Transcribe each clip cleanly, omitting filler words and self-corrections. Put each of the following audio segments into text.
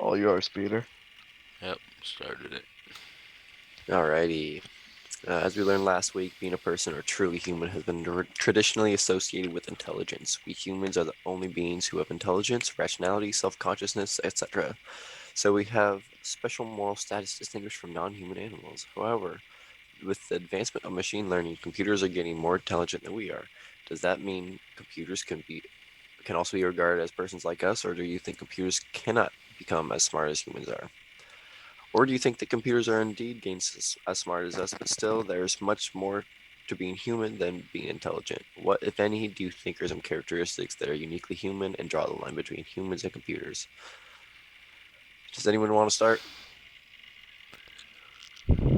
All yours, Peter. Yep, started it. Alrighty. As we learned last week, being a person or truly human has been traditionally associated with intelligence. We humans are the only beings who have intelligence, rationality, self-consciousness, etc. So we have special moral status distinguished from non-human animals. However, with the advancement of machine learning, computers are getting more intelligent than we are. Does that mean computers can also be regarded as persons like us, or do you think computers cannot become as smart as humans are? Or do you think that computers are indeed getting as smart as us, but still there's much more to being human than being intelligent? What, if any, do you think are some characteristics that are uniquely human and draw the line between humans and computers? Does anyone want to start?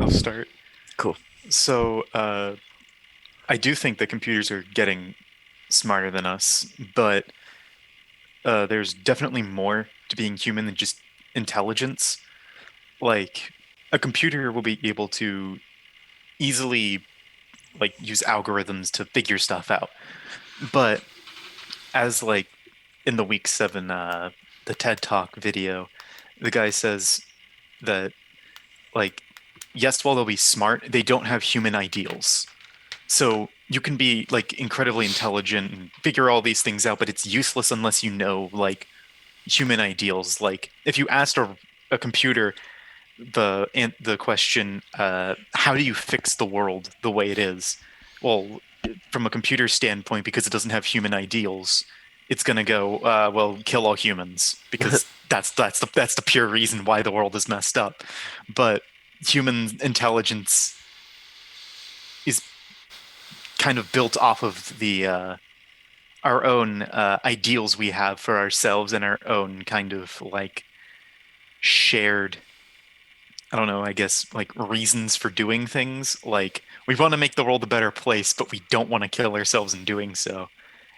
I'll start. Cool. So, I do think that computers are getting smarter than us, but there's definitely more to being human than just intelligence. Like, a computer will be able to easily use algorithms to figure stuff out. But as in the week 7 the TED Talk video, the guy says that like yes, while they'll be smart, they don't have human ideals. So you can be incredibly intelligent and figure all these things out, but it's useless unless you know human ideals. Like if you asked a computer the question, how do you fix the world the way it is? Well, from a computer standpoint, because it doesn't have human ideals, it's gonna go, well, kill all humans because that's the pure reason why the world is messed up. But human intelligence is kind of built off of the our own ideals we have for ourselves and our own kind of shared, I don't know, I guess reasons for doing things. Like we want to make the world a better place, but we don't want to kill ourselves in doing so.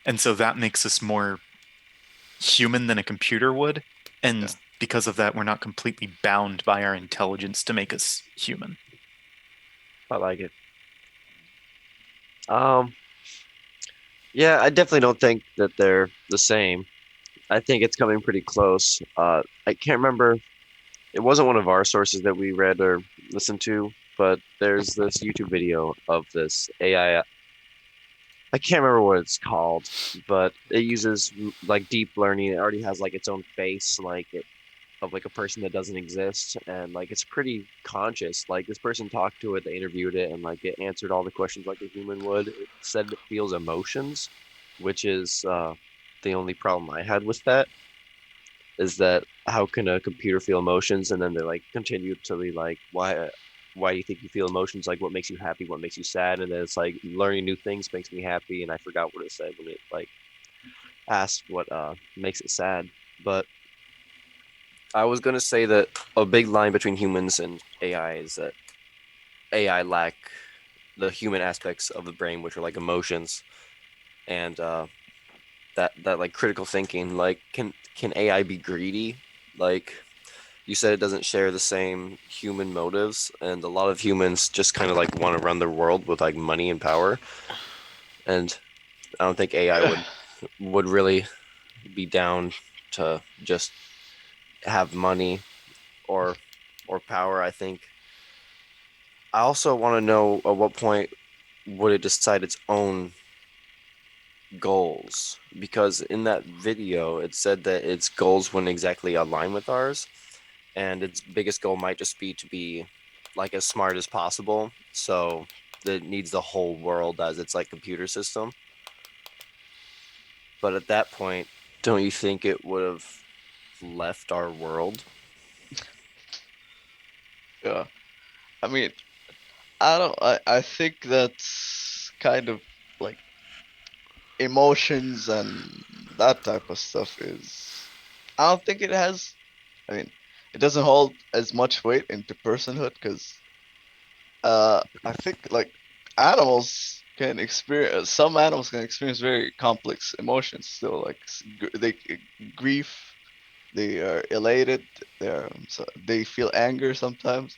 And so that makes us more human than a computer would. Yeah. And because of that, we're not completely bound by our intelligence to make us human. I like it. Um, yeah, I definitely don't think that they're the same. I think it's coming pretty close. I can't remember. It wasn't one of our sources that we read or listened to, but there's this YouTube video of this AI. I can't remember what it's called, but it uses like deep learning. It already has like its own face, of like a person that doesn't exist, and like it's pretty conscious. Like this person talked to it, they interviewed it, and like it answered all the questions like a human would. It said it feels emotions, which is the only problem I had with that is that how can a computer feel emotions? And then they like continue to be like, why do you think you feel emotions? Like what makes you happy, what makes you sad? And then it's like learning new things makes me happy, and I forgot what it said when it like asked what makes it sad. But I was gonna say that a big line between humans and AI is that AI lack the human aspects of the brain, which are like emotions and that like critical thinking. Like, can AI be greedy? Like you said, it doesn't share the same human motives, and a lot of humans just kind of like want to run their world with like money and power. And I don't think AI would really be down to just have money or power. I think I also want to know at what point would it decide its own goals, because in that video it said that its goals wouldn't exactly align with ours, and its biggest goal might just be to be like as smart as possible, so it needs the whole world as its like computer system. But at that point, don't you think it would have left our world? Yeah. I mean, I don't. I think that's kind of like emotions and that type of stuff is. I don't think it has. I mean, it doesn't hold as much weight into personhood because I think like animals can experience. Some animals can experience very complex emotions still, like grief. They are elated. They feel anger sometimes.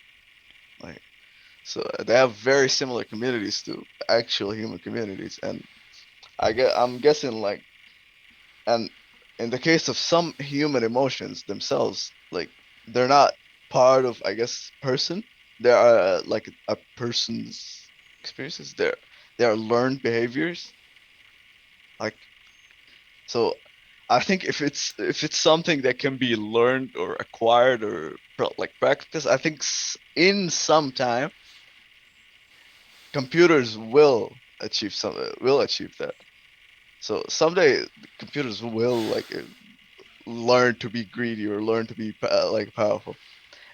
Like so, they have very similar communities to actual human communities, and I'm guessing like, and in the case of some human emotions themselves, like they're not part of, I guess, person. They are like a person's experiences. They are learned behaviors. Like so, I think if it's something that can be learned or acquired or like practice, I think in some time computers will achieve that. So someday computers will like learn to be greedy or learn to be like powerful,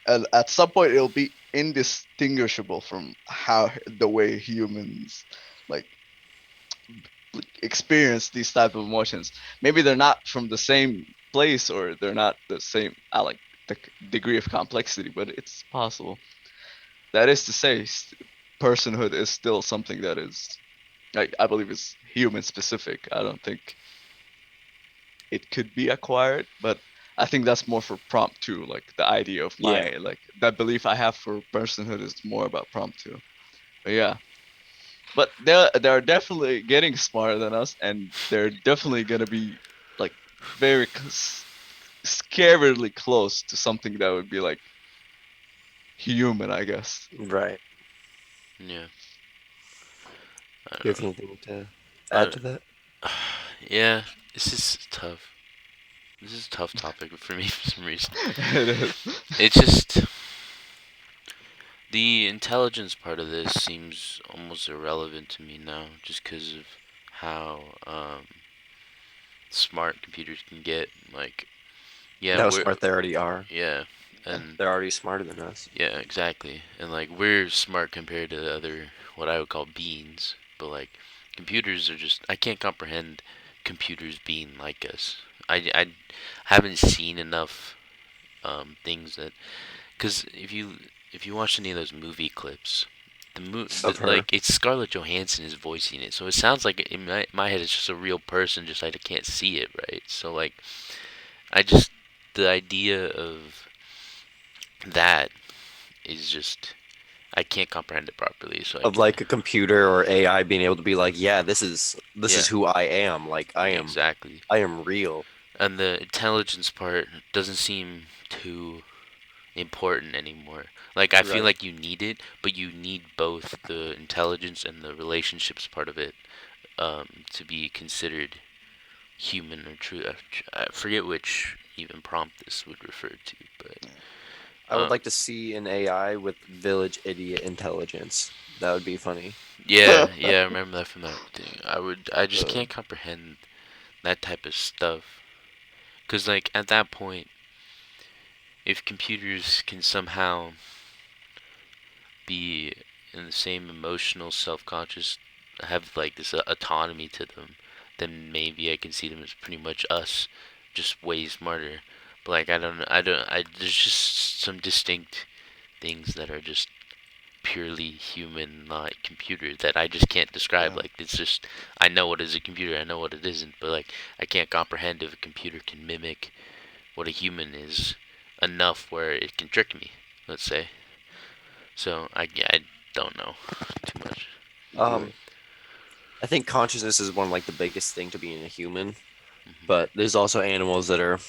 and at some point it'll be indistinguishable from how the way humans like experience these type of emotions. Maybe they're not from the same place or they're not the same like the degree of complexity, but it's possible. That is to say, personhood is still something that is, I believe, is human specific. I don't think it could be acquired, but I think that's more for prompt two. Like the idea of Yeah. my like that belief I have for personhood is more about prompt two. But yeah, but they're definitely getting smarter than us, and they're definitely gonna be like very scarily close to something that would be like human, I guess. Right. Yeah. I Do you don't have know. anything to I, add to that? yeah, this is tough. This is a tough topic for me for some reason. It is. It's just the intelligence part of this seems almost irrelevant to me now, just because of how smart computers can get. Like, yeah, How we're smart they already are. yeah, and They're already smarter than us. yeah, exactly, and like we're smart compared to the other what I would call beings, but like computers are just I can't comprehend computers being like us. I haven't seen enough things that because if you watch any of those movie clips, Of her. like it's Scarlett Johansson is voicing it, so it sounds like in my head it's just a real person, just I can't see it, right? So like I just the idea of that is just I can't comprehend it properly. So I Of can like a computer or AI being able to be like, yeah, this is yeah, who I am. Like exactly. I am real. And the intelligence part doesn't seem too important anymore. Like I feel Right. like you need it, but you need both the intelligence and the relationships part of it to be considered human or true. I forget which even prompt this would refer to, but I would like to see an AI with village idiot intelligence. That would be funny. yeah, yeah, I remember that from that thing. I just Uh, can't comprehend that type of stuff. Cause like at that point, if computers can somehow be in the same emotional, self-conscious, have like this autonomy to them, then maybe I can see them as pretty much us, just way smarter. But like there's just some distinct things that are just purely human, not computer, that I just can't describe. yeah. Like it's just I know what is a computer, I know what it isn't, but like I can't comprehend if a computer can mimic what a human is enough where it can trick me. Let's say. So I don't know too much. Yeah. Um, I think consciousness is one of like the biggest thing to being a human, Hmm. but there's also animals that are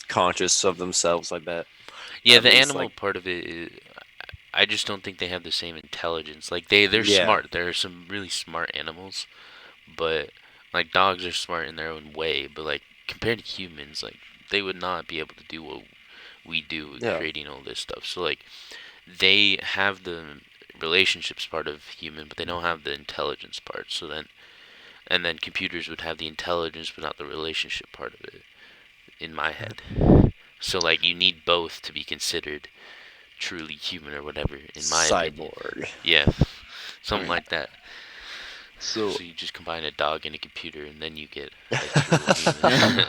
conscious of themselves, I bet. Yeah, At the least animal like part of it is, I just don't think they have the same intelligence. Like they're yeah. smart. There are some really smart animals, but like dogs are smart in their own way. But like compared to humans, like they would not be able to do what we do with Yeah. creating all this stuff. So like they have the relationships part of human, but they don't have the intelligence part. So then and then computers would have the intelligence but not the relationship part of it in my head. So like you need both to be considered truly human or whatever in my opinion. Cyborg. Yeah, I something mean, like that. so So you just combine a dog and a computer and then you get a true human.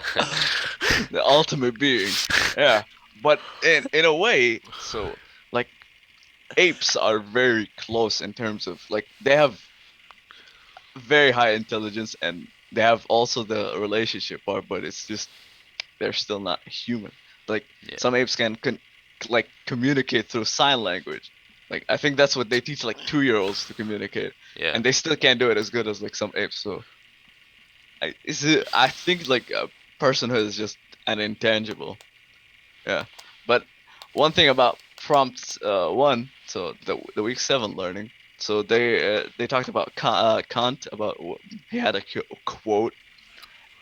the ultimate beings. Yeah, but in a way, so like apes are very close in terms of like they have very high intelligence and they have also the relationship part, but it's just they're still not human. Like Yeah, some apes can like communicate through sign language. Like I think that's what they teach like 2-year-olds to communicate, yeah, and they still can't do it as good as like some apes. So I think like personhood is just an intangible. Yeah, But one thing about prompts one, so the week 7 learning, so they talked about Kant about he had a quote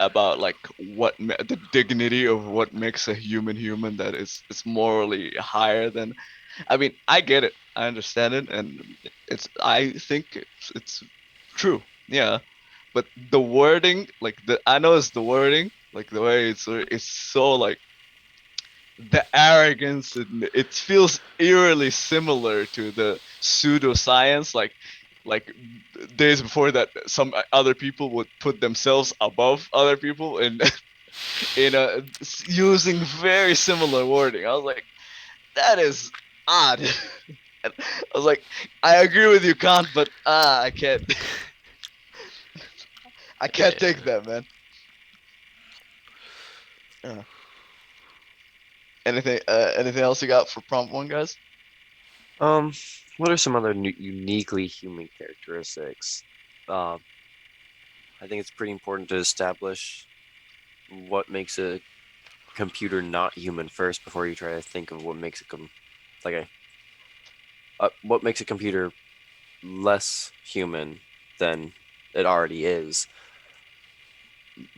about like the dignity of what makes a human human that is morally higher than. I mean, I get it, I understand it, and I think it's true, yeah. But the wording, like the I know it's the wording, like the way it's so like the arrogance, it feels eerily similar to the pseudoscience, like days before that some other people would put themselves above other people and in a using very similar wording. I was like, that is odd. I was like, I agree with you, Kant, but I can't. I can't take that, man. Uh, anything else you got for prompt one, guys? Um, what are some other uniquely human characteristics? Uh, I think it's pretty important to establish what makes a computer not human first before you try to think of what makes it what makes a computer less human than it already is.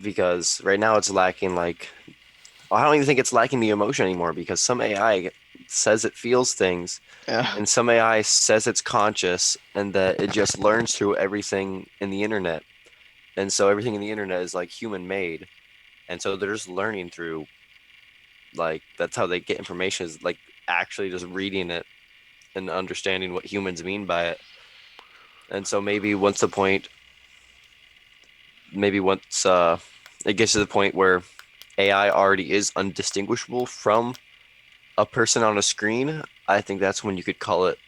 Because right now it's lacking I don't even think it's lacking the emotion anymore because some AI says it feels things Yeah. and some AI says it's conscious and that it just learns through everything in the internet. And so everything in the internet is like human made. And so they're just learning through that's how they get information is like actually just reading it and understanding what humans mean by it. And so maybe once it gets to the point where AI already is undistinguishable from a person on a screen, I think that's when you could call it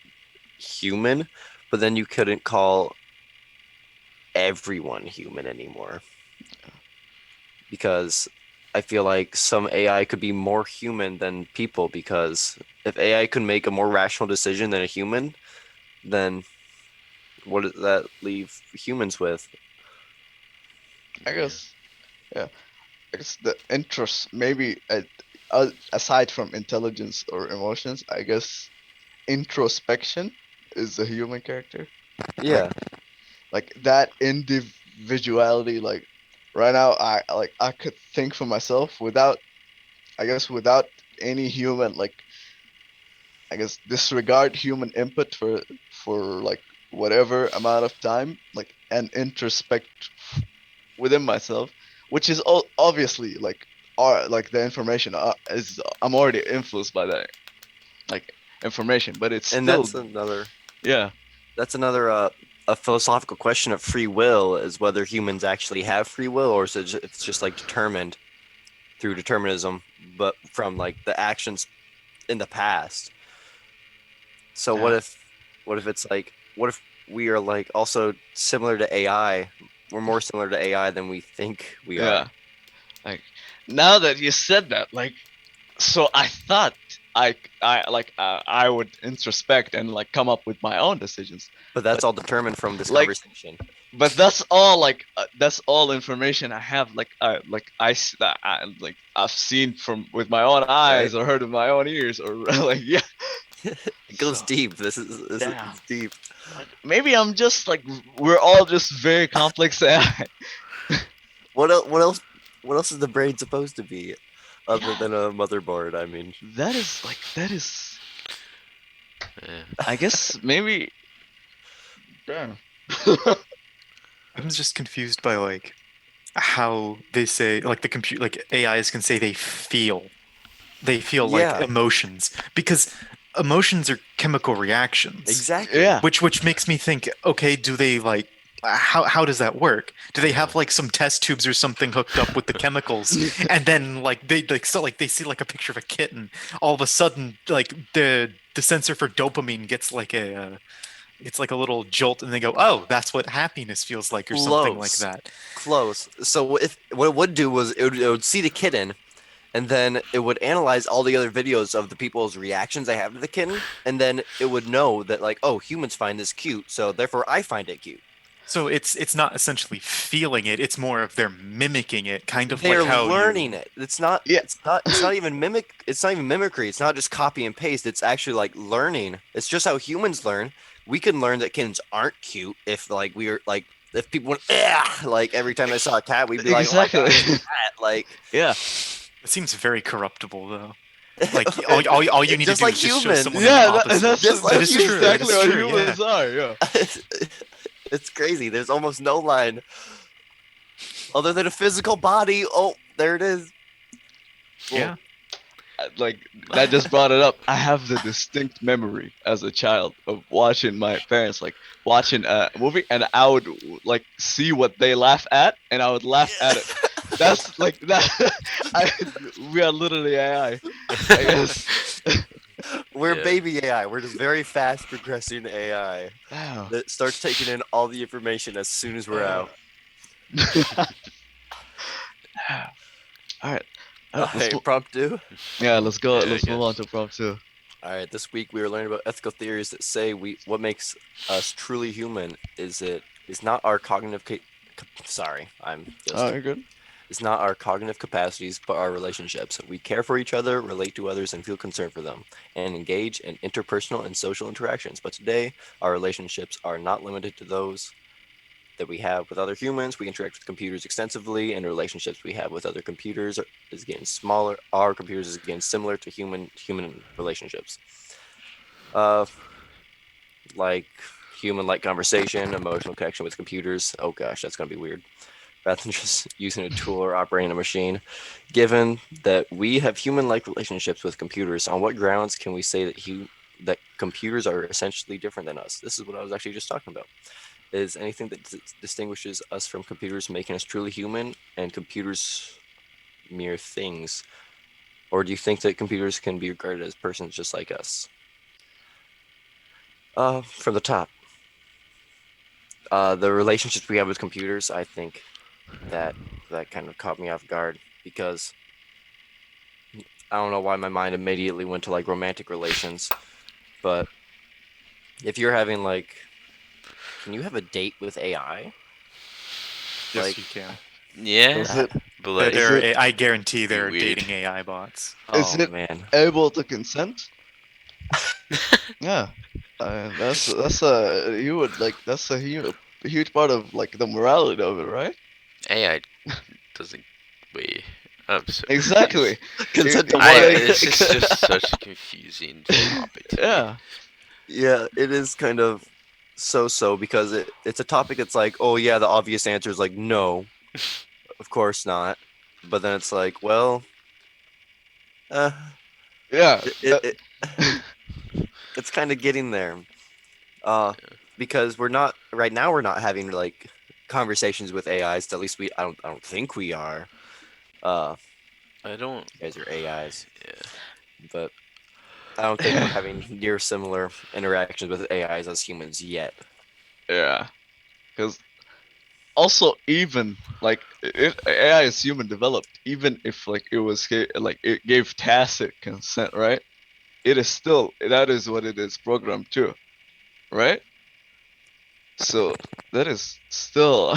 human, but then you couldn't call everyone human anymore. Because I feel like some AI could be more human than people because if AI could make a more rational decision than a human, then what does that leave humans with? I guess, yeah. I guess the interest, maybe aside from intelligence or emotions, I guess introspection is a human character. Yeah, Like that individuality. Like right now, I could think for myself without, I guess, without any human, like, I guess, disregard human input for like whatever amount of time, like, and introspect within myself, which is obviously like the information is I'm already influenced by that like information, but it's and still, yeah, that's another a philosophical question of free will is whether humans actually have free will or is it's just like determined through determinism, but from like the actions in the past. So yeah, what if it's like what if we are like also similar to AI? We're more similar to AI than we think we are. yeah. Like now that you said that, like, so I thought I would introspect and like come up with my own decisions, But that's but all determined from this like conversation. but that's all like that's all information I have, like that like I've seen from with my own eyes Right? or heard with my own ears or like, yeah. It goes So deep. This is damn, deep. like maybe I'm just like we're all just very complex AI. What else? What else? What else is the brain supposed to be, other Yeah, than a motherboard? I mean, that is, Yeah. I guess maybe, damn. I'm just confused by like how they say like the compute like AIs can say they feel like yeah, emotions because emotions are chemical reactions, exactly. Yeah. which makes me think, okay, do they like how does that work? Do they Yeah. have like some test tubes or something hooked up with the chemicals, and then like they like so like they see like a picture of a kitten, all of a sudden like the sensor for dopamine gets like it's like a little jolt, and they go, oh, that's what happiness feels like, or something like Close, that. close. So if what it would do was it would see the kitten, and then it would analyze all the other videos of the people's reactions they have to the kitten, and then it would know that like, oh, humans find this cute, so therefore I find it cute. So it's not essentially feeling it, it's more of they're mimicking it, kind of like They're how learning you it. It's not. Yeah. It's not even mimic. It's not even mimicry. It's not just copy and paste. It's actually like learning. It's just how humans learn. We can learn that kittens aren't cute if like we are like if people went like every time they saw a cat, we'd be like, oh my god, Exactly. it's a cat. Like Yeah. it seems very corruptible though. Like all you need to just do like is just show humans. someone the Yeah, opposite. Just That like is humans. true. That exactly is what true. Yeah. humans are. Yeah. It's crazy. There's almost no line other than a physical body. Oh, there it is. Yeah. Like that just brought it up. I have the distinct memory as a child of watching my parents like watching a movie, and I would like see what they laugh at, and I would laugh at it. That's like that. I, we are literally AI. I guess. We're Yeah. baby AI. We're just very fast progressing AI Wow. that starts taking in all the information as soon as we're out. All right. Okay, prompt two. Yeah, let's go. Yeah, I Let's move on guess. to prompt two. All right, this week we were learning about ethical theories that say what makes us truly human is not our cognitive sorry, I'm just Oh, you're good. it's not our cognitive capacities, but our relationships. We care for each other, relate to others, and feel concern for them, and engage in interpersonal and social interactions. But today, our relationships are not limited to those that we have with other humans. We interact with computers extensively, and the relationships we have with other computers is getting smaller. Our computers is getting similar to human relationships, uh, like human-like conversation, emotional connection with computers. Oh gosh, that's gonna be weird. Rather than just using a tool or operating a machine. Given that we have human-like relationships with computers, on what grounds can we say that computers are essentially different than us? This is what I was actually just talking about. Is anything that distinguishes us from computers making us truly human, and computers mere things? Or do you think that computers can be regarded as persons just like us? From the top, the relationships we have with computers, I think that kind of caught me off guard because I don't know why my mind immediately went to like romantic relations, but if you're having like, can you have a date with AI? Yes, Like, you can. Yeah, Is it but like, Is it- I guarantee there are weird. dating AI bots. is oh it man, able to consent? Yeah. That's a you would like that's a huge part of like the morality of it, right? AI doesn't. Wait, I'm so Exactly. consent to It- I. what? like- This is just such a confusing topic to me. Yeah. Yeah, it is kind of so because it's a topic that's like, oh yeah, the obvious answer is like no, of course not. But then it's like, well, uh, Yeah. it's kind of getting there. Because we're not right now. We're not having like conversations with AIs. At least I don't think we are. Uh, I don't. you guys are AIs, Yeah. but I don't think we're having near similar interactions with AIs as humans yet. Yeah. Because also even like AI is human developed, even if like it was like it gave tacit consent, right? It is still that is what it is programmed to, right? So that is still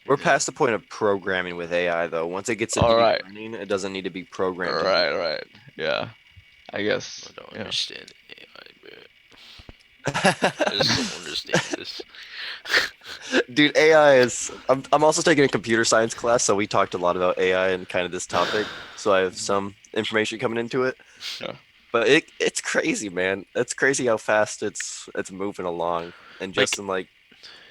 We're past the point of programming with AI though. Once it gets to all deep right. learning, it doesn't need to be programmed. to do Right, right. Yeah. I guess. I don't Yeah. understand AI, bro. I just don't understand this. Dude, AI is. I'm also taking a computer science class, so we talked a lot about AI and kind of this topic. So I have some information coming into it. Yeah. But it's crazy, man. It's crazy how fast it's moving along, and just in like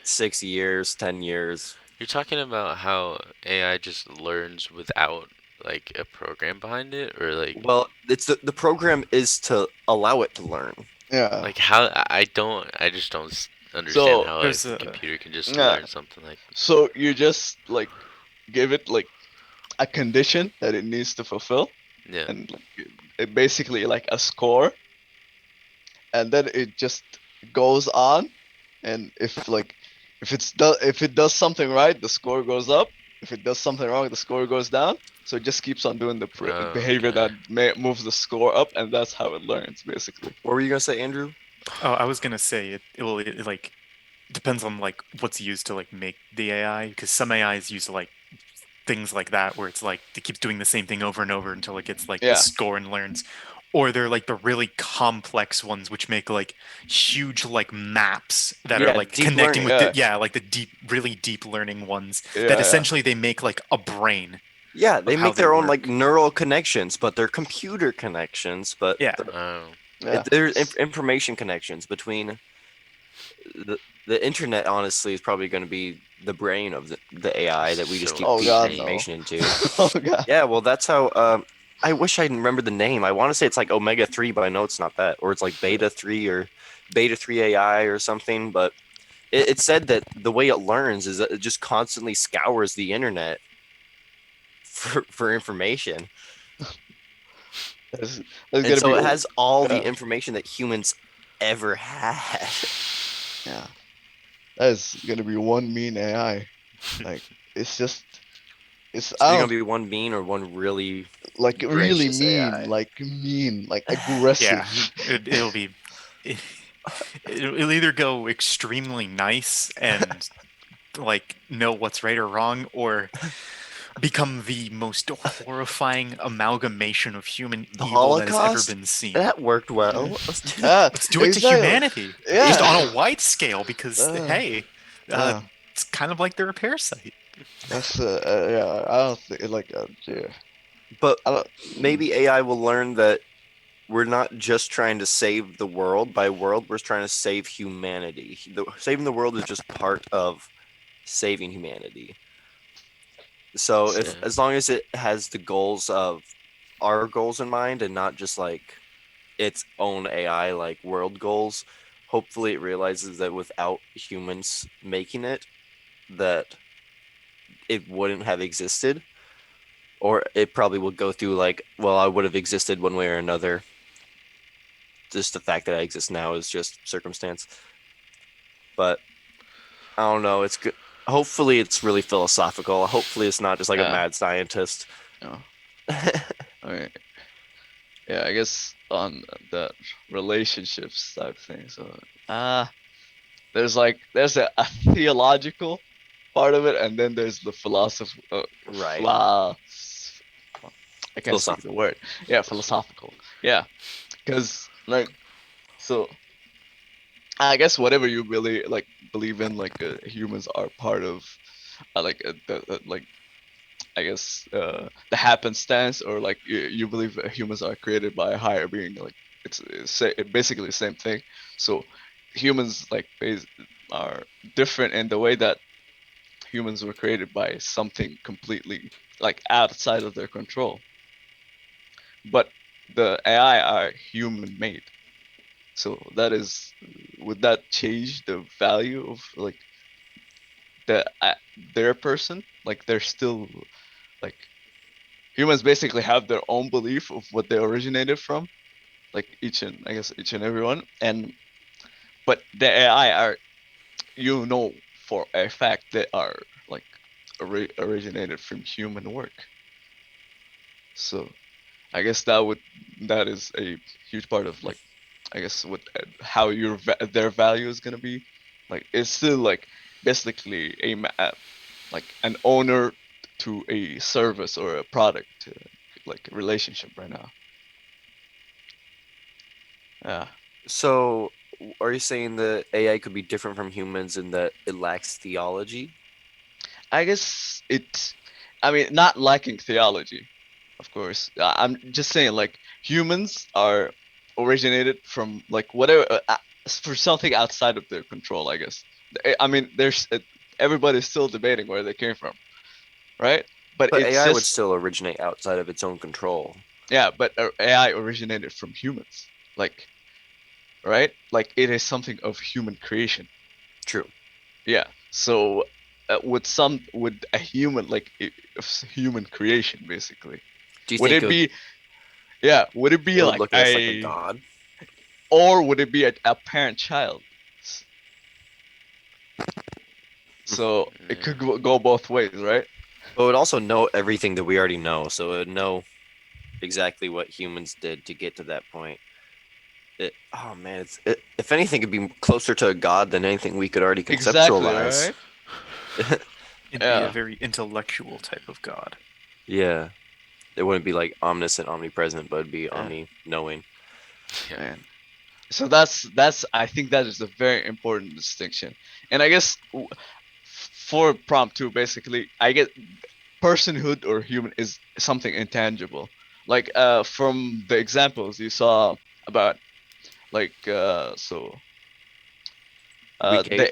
6 years, 10 years. You're talking about how AI just learns without like a program behind it, or like Well, it's the program is to allow it to learn. Yeah. how I just don't understand So, how a there's a- computer can just Yeah. learn something like So you just like give it like a condition that it needs to fulfill, yeah. and like, it basically like a score, and then it just goes on, and if it does something right, the score goes up. If it does something wrong, the score goes down. So it just keeps on doing the Oh, behavior okay. that moves the score up, and that's how it learns basically. What were you gonna say, Andrew? Oh, I was gonna say it will like depends on like what's used to like make the AI, because some AIs use like things like that where it's like it keeps doing the same thing over and over until it gets like the Yeah, score and learns. Or they're like the really complex ones which make like huge like maps that are Yeah, like deep connecting with learning. yeah, like the deep really deep learning ones that yeah, essentially they make like a brain Yeah, of they how make they their own like work. neural connections, but they're computer connections. But Yeah. Oh, yeah, there's information connections between the internet. Honestly, is probably going to be the brain of the AI that we just so keep Oh feeding God, no. information into. Oh God. Yeah, well, that's how. I wish I remember the name. I want to say it's like Omega 3, but I know it's not that, or it's like Beta 3 or Beta 3 AI or something. But it said that the way it learns is that it just constantly scours the internet for information. That's, that's And gonna so be it has all the yeah, information that humans ever had. yeah. That's gonna be one mean AI. Like it's just it's It's I either gonna don't be one mean or one really like really gracious mean, AI. like Yeah. aggressive. It'll be it'll either go extremely nice and like know what's right or wrong, or become the most horrifying amalgamation of human The evil that has ever Holocaust? been seen. That worked Mm. well. Yeah, Let's do it to exactly. humanity, just on Yeah. a wide scale, because Uh, hey, uh, yeah. it's kind of like they're a parasite. That's yeah. I don't think like yeah. But I don't. Mm, maybe AI will learn that we're not just trying to save the world. By world, we're trying to save humanity. Saving the world is just part of saving humanity. So if yeah. as long as it has the goals of our goals in mind and not just like its own AI like world goals, hopefully it realizes that without humans making it, that it wouldn't have existed. Or it probably would go through like, well, I would have existed one way or another. Just the fact that I exist now is just circumstance. But I don't know. It's good. Hopefully, it's really philosophical. Hopefully, it's not just like a yeah. mad scientist. Yeah. I mean, yeah. I guess on the relationships type thing. So there's there's a theological part of it, and then there's the philosophy. Right. I can't speak the Philosophical. word. Yeah, philosophical. Yeah, because so I guess whatever you really believe in, humans are part of, like I guess the happenstance, or you believe that humans are created by a higher being. Like basically the same thing. So humans are different in the way that humans were created by something completely outside of their control. But the AI are human made. So that is, would that change the value of the their person? Like they're still like humans basically have their own belief of what they originated from, like each and every one. And but the AI are, for a fact, they are like originated from human work. So I guess that is a huge part of I guess what how their value is gonna be. Like it's still basically like an owner to a service or a product, like a relationship right now. Yeah, So, are you saying that AI could be different from humans in that it lacks theology? I guess it. I mean, not lacking theology, of course. I'm just saying humans are originated from whatever, for something outside of their control. I guess. I mean, there's everybody's still debating where they came from, right? But But it's AI would just still originate outside of its own control. yeah. But AI originated from humans, right? Like it is something of human creation. True. Yeah. So would a human human creation basically? Do you Would think it be yeah? Would it it be would like look at us like a god? or would it be a parent child? So it could Yeah. go both ways, right? But it would also know everything that we already know, so it would know exactly what humans did to get to that point. Oh man, if anything, it'd be closer to a god than anything we could already Exactly, conceptualize. right? It'd be a Yeah, very intellectual type of god. Yeah, it wouldn't be like omniscient, omnipresent, but it'd be yeah, omni-knowing. Yeah. man. So that's I think that is a very important distinction. And I guess for prompt two, basically, I get personhood or human is something intangible. Like from the examples you saw about like Weak the eight.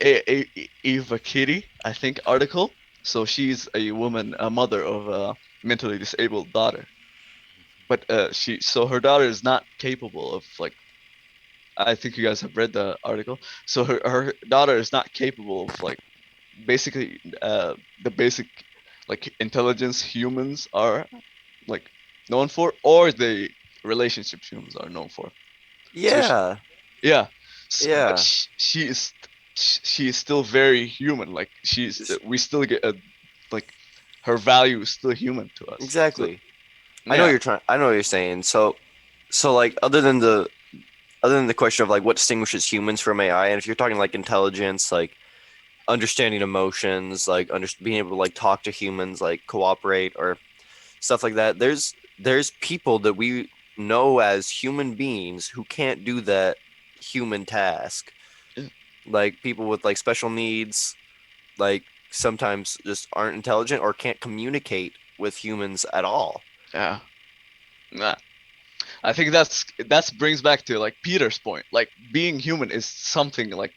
Eva Kitty, I think, article. So she's a woman, a mother of a mentally disabled daughter. But so her daughter is not capable of like. I think you guys have read the article. So her daughter is not capable of like basically the basic like intelligence humans are like known for, or the relationships humans are known for. So Yeah, yeah, but yeah, she is still very human. Like s- we still get a like her value is still human to us. So exactly. I know yeah, you're trying. I know what you're saying. So like, other than the question of like what distinguishes humans from AI, and if you're talking like intelligence, like understanding emotions, like being able to like talk to humans, like cooperate or stuff like that. There's people that we know as human beings who can't do that human task. yeah, Like people with like special needs, like sometimes just aren't intelligent or can't communicate with humans at all. yeah. Nah. I think that's brings back to like Peter's point. Like being human is something like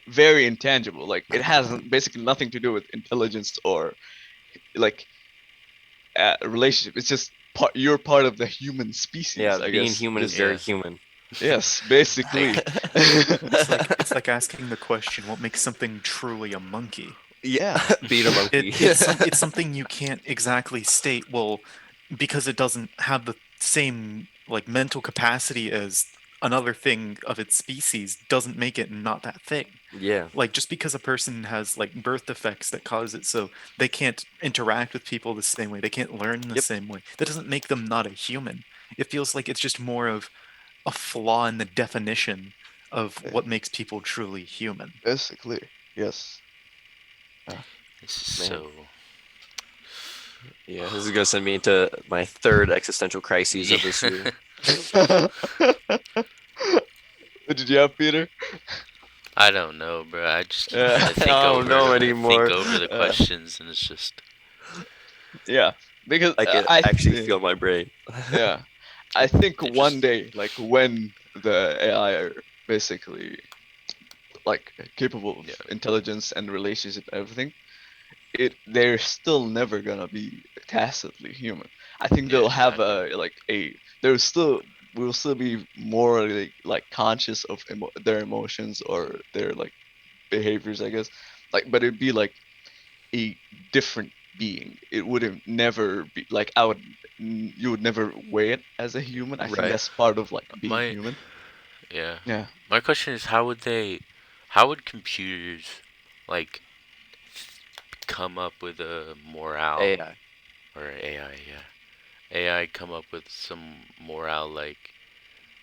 very intangible. Like it has basically nothing to do with intelligence or like relationship. It's just you're part of the human species, Yeah, I being guess. human is Just very Yeah. human. yes, basically. Like It's like asking the question, what makes something truly a monkey? Yeah, Yeah. being a It monkey. it's something you can't exactly state. Well, because it doesn't have the same like mental capacity as another thing of its species doesn't make it not that thing. Yeah, Like just because a person has like birth defects that cause it so they can't interact with people the same way, they can't learn the yep. same way, that doesn't make them not a human. It feels like it's just more of a flaw in the definition of Yeah, what makes people truly human. basically. Yes. Yeah. this is Man. so. Yeah, this is gonna send me into my third existential crises of this year. What did you have, Peter? I don't know, bro. I just keep Yeah. trying to I think don't know over, think anymore. over the Uh, questions, and it's just yeah. Because I can actually feel my brain. yeah, I think it one just day, like when the AI are basically like capable of yeah intelligence and relationship and everything, they're still never gonna be tacitly human. I think yeah they'll have exactly. a like a there's still will still be more like conscious of their emotions or their like behaviors, I guess. Like, but it'd be like a different being. It wouldn't never be like you would never weigh it as a human. I think Right. that's part of like being My human. yeah. Yeah. My question is how would computers like come up with a morale AI. or AI? Yeah, AI come up with some morale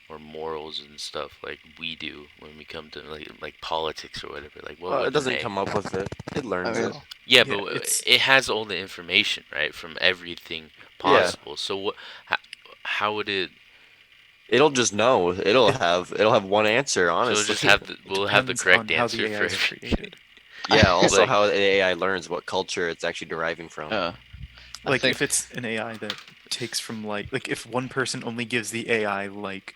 or morals and stuff like we do when we come to like politics or whatever. Like what Well, it would an doesn't A? come up with it. It I learns mean, it. Well, Yeah, yeah, but it's it has all the information right from everything Yeah. possible. So what? How, how would it? It'll just know. It'll it, have it'll have one answer, So it'll just honestly. have it we'll have the depends on correct how the answer AI for is everything. created. Yeah, also Like how the AI learns what culture it's actually deriving from. uh, I Like think if it's an AI that takes from like if one person only gives the AI like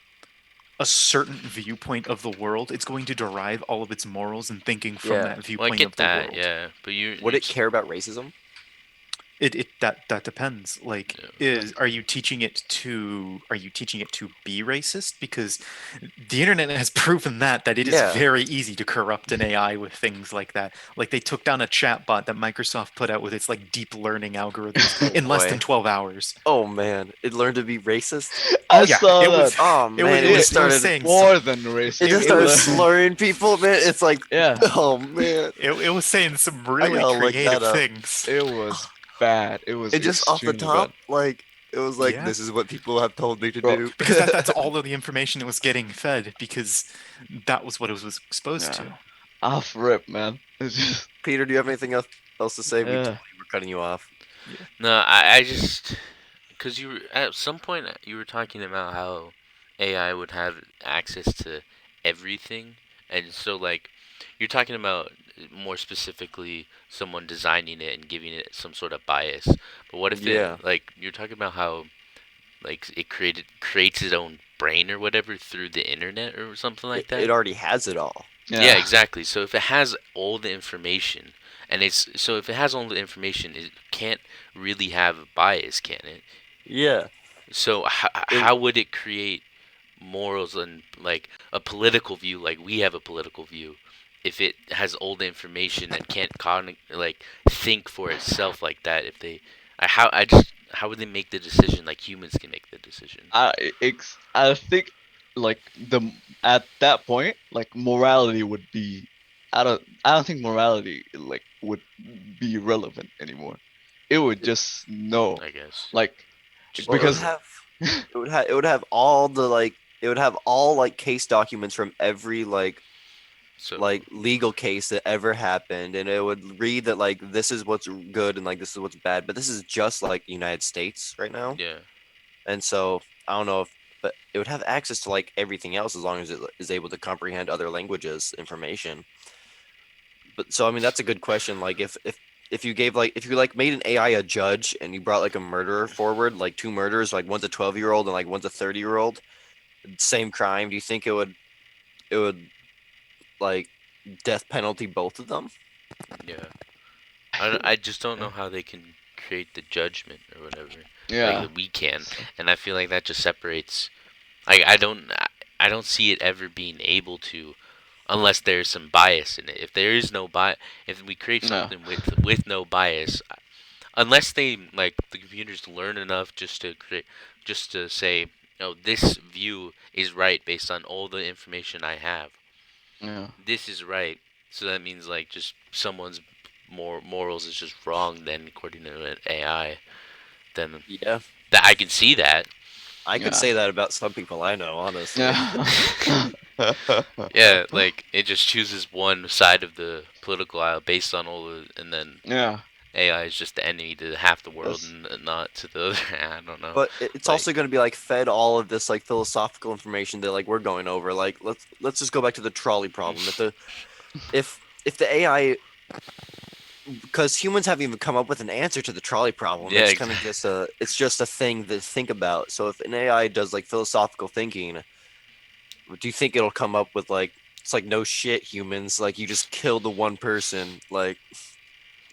a certain viewpoint of the world, it's going to derive all of its morals and thinking from Yeah. that well, I viewpoint get of the that, world. yeah, but Would you're it care about racism? It that depends. Like, yeah. are you teaching it to be racist? Because the internet has proven that it is Yeah. very easy to corrupt an AI with things like that. Like they took down a chatbot that Microsoft put out with its like deep learning algorithms Oh in less than boy. 12 hours. Oh man. It learned to be racist? Oh I yeah, saw it was that. Oh man, it it was just it was started saying More some than it racist. just it It started was was slurring people, man. It's like yeah. oh man. it was saying some I really gotta look creative that up. things. It was bad. It was It just off the extremely top, bad. like It was like, Yeah. this is what people have told me to Bro, do. Because that's all of the information it was getting fed, because that was what it was exposed yeah, to. off rip, man. It's just Peter, do you have anything else to say? We yeah, totally were cutting you off. No, I just because you were at some point you were talking about how AI would have access to everything, and so like you're talking about more specifically someone designing it and giving it some sort of bias. But what if Yeah. it like you're talking about how like it creates its own brain or whatever through the internet or something like that? It already has it all. Yeah, exactly. So if it has all the information, and if it has all the information, it can't really have a bias, can it? Yeah. So It, how would it create morals and like a political view, like we have a political view, if it has all the information and can't like think for itself like that? If they, how would they make the decision like humans can make the decision? I think like at that point, like morality would be. I don't think morality like would be relevant anymore. It would just know, I guess. like Just well, because it would have all the like it would have all like case documents from every so like legal case that ever happened, and it would read that like this is what's good and like this is what's bad, but this is just like United States right now. yeah. And so I don't know if, but it would have access to like everything else as long as it is able to comprehend other languages information. But so I mean that's a good question. Like if you gave like if you like made an AI a judge and you brought like a murderer forward, like two murderers, like one's a 12-year-old and like one's a 30-year-old, same crime, do you think it would like death penalty both of them? Yeah. I just don't know how they can create the judgment or whatever like yeah, that we can, and I feel like that just separates. Like I don't see it ever being able to, unless there's some bias in it. If there is no bias, if we create no, something with no bias, unless they like the computers learn enough just to say, no, this view is right based on all the information I have. yeah, This is right. So that means like just someone's morals is just wrong then according to an AI. Then Yeah, that I can see that. I could yeah, say that about some people I know, honestly. yeah. Yeah, like it just chooses one side of the political aisle based on all the, and then Yeah, AI is just the enemy to half the world that's and not to the other. I don't know. But it's Like, also going to be like fed all of this like philosophical information that like we're going over. Like let's just go back to the trolley problem. If the AI, because humans haven't even come up with an answer to the trolley problem. Yeah, It's kind of just a thing to think about. So if an AI does like philosophical thinking, do you think it'll come up with like it's like no shit humans, like you just killed the one person,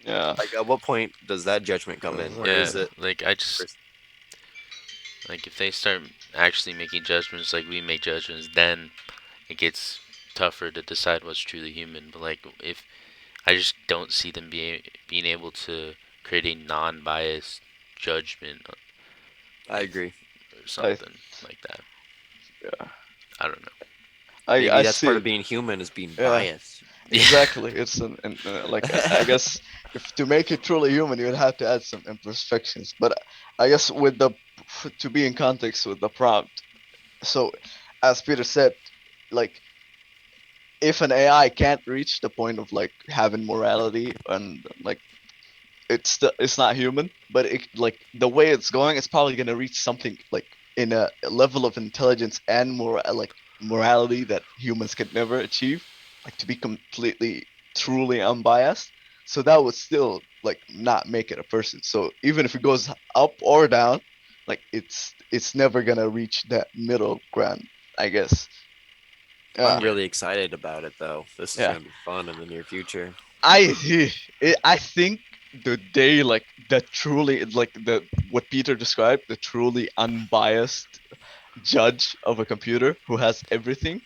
yeah, like at what point does that judgment come in? Or yeah, is it like I just like if they start actually making judgments like we make judgments, then it gets tougher to decide what's truly human. But like if I just don't see them being able to create a non-biased judgment I agree. or I something like that. yeah. I don't know. Maybe I that's see part it. of being human is being Yeah. biased. Exactly. It's like I guess if to make it truly human, you would have to add some imperfections. But I guess with the to be in context with the prompt. So, as Peter said, like if an AI can't reach the point of like having morality and like it's not human, but it like the way it's going, it's probably gonna reach something like in a level of intelligence and more like morality that humans could never achieve, like to be completely truly unbiased. So that would still like not make it a person. So even if it goes up or down, like it's never gonna reach that middle ground, I guess. I'm Yeah, really excited about it though. This is yeah. gonna be fun in the near future. I think the day like that truly like the what Peter described, the truly unbiased judge of a computer who has everything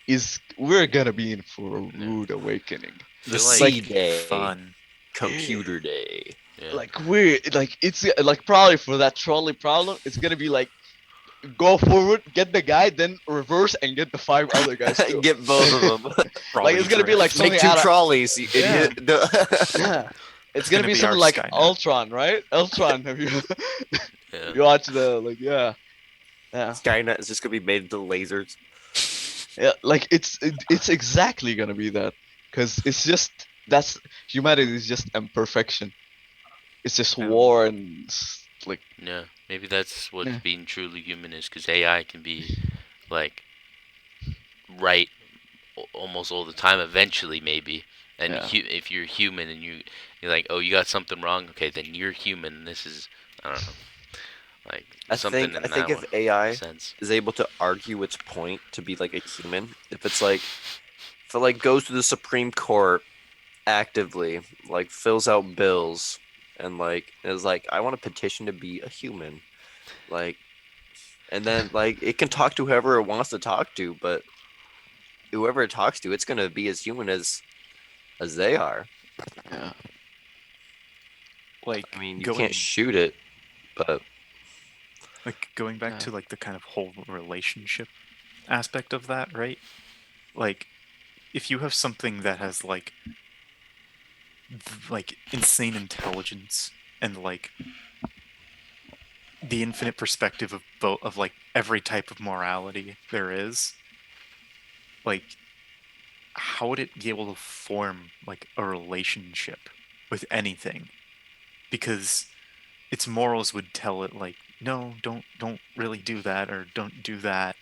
is we're gonna be in for a Yeah. rude awakening. The feel like C day, Fun. computer day. Yeah. Like we're like it's like probably for that trolley problem, it's gonna be like go forward, get the guy, then reverse and get the 5 other guys too. Get both of them. Like it's gonna be like something Make two out of trolleys, you Yeah. idiot. No. yeah. It's gonna gonna be be something our like Skynet. Ultron, right? Ultron, have you? Yeah. You watch the like, yeah, yeah, Skynet is just gonna be made into lasers. yeah. Like it's exactly gonna be that, because it's just that's humanity is just imperfection. It's just Oh. war and like, Yeah. Maybe that's what yeah, being truly human is, because AI can be like right almost all the time. Eventually, maybe. And yeah, if you're human and you're like, oh, you got something wrong. Okay, then you're human. This is, I don't know, like something I in think that if AI sense. is able to argue its point to be like a human, if it's like if it like goes to the Supreme Court actively, like fills out bills and like is like, I want a petition to be a human. Like, and then like it can talk to whoever it wants to talk to, but whoever it talks to, it's gonna be as human as they are. yeah. Like I mean, you can't going shoot it, but going back Yeah. to like the kind of whole relationship aspect of that, right? Like if you have something that has like insane intelligence and like the infinite perspective of both of like every type of morality there is, like how would it be able to form like a relationship with anything? Because its morals would tell it like, no, don't really do that, or don't do that,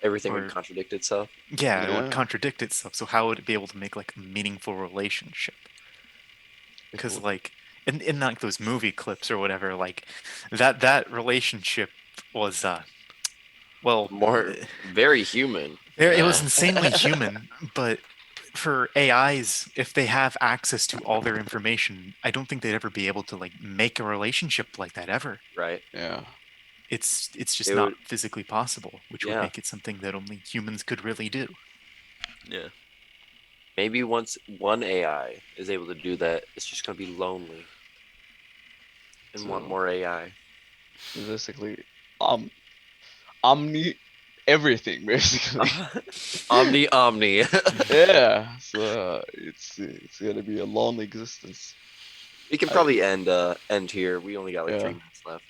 everything would or contradict itself. yeah, it would Yeah. contradict itself. So how would it be able to make like a meaningful relationship? It Because would- like in like those movie clips or whatever, like that relationship was well, More very human. it was Yeah. insanely human, but for AIs, if they have access to all their information, I don't think they'd ever be able to like make a relationship like that ever. Right. Yeah. It's just It not would, physically possible, which would yeah. make it something that only humans could really do. Yeah. Maybe once one AI is able to do that, it's just gonna be lonely and want So more AI. basically, um, omni everything basically. Omni Omni. Yeah. So it's gonna be a long existence. We can I probably end here. We only got like Yeah. 3 minutes left.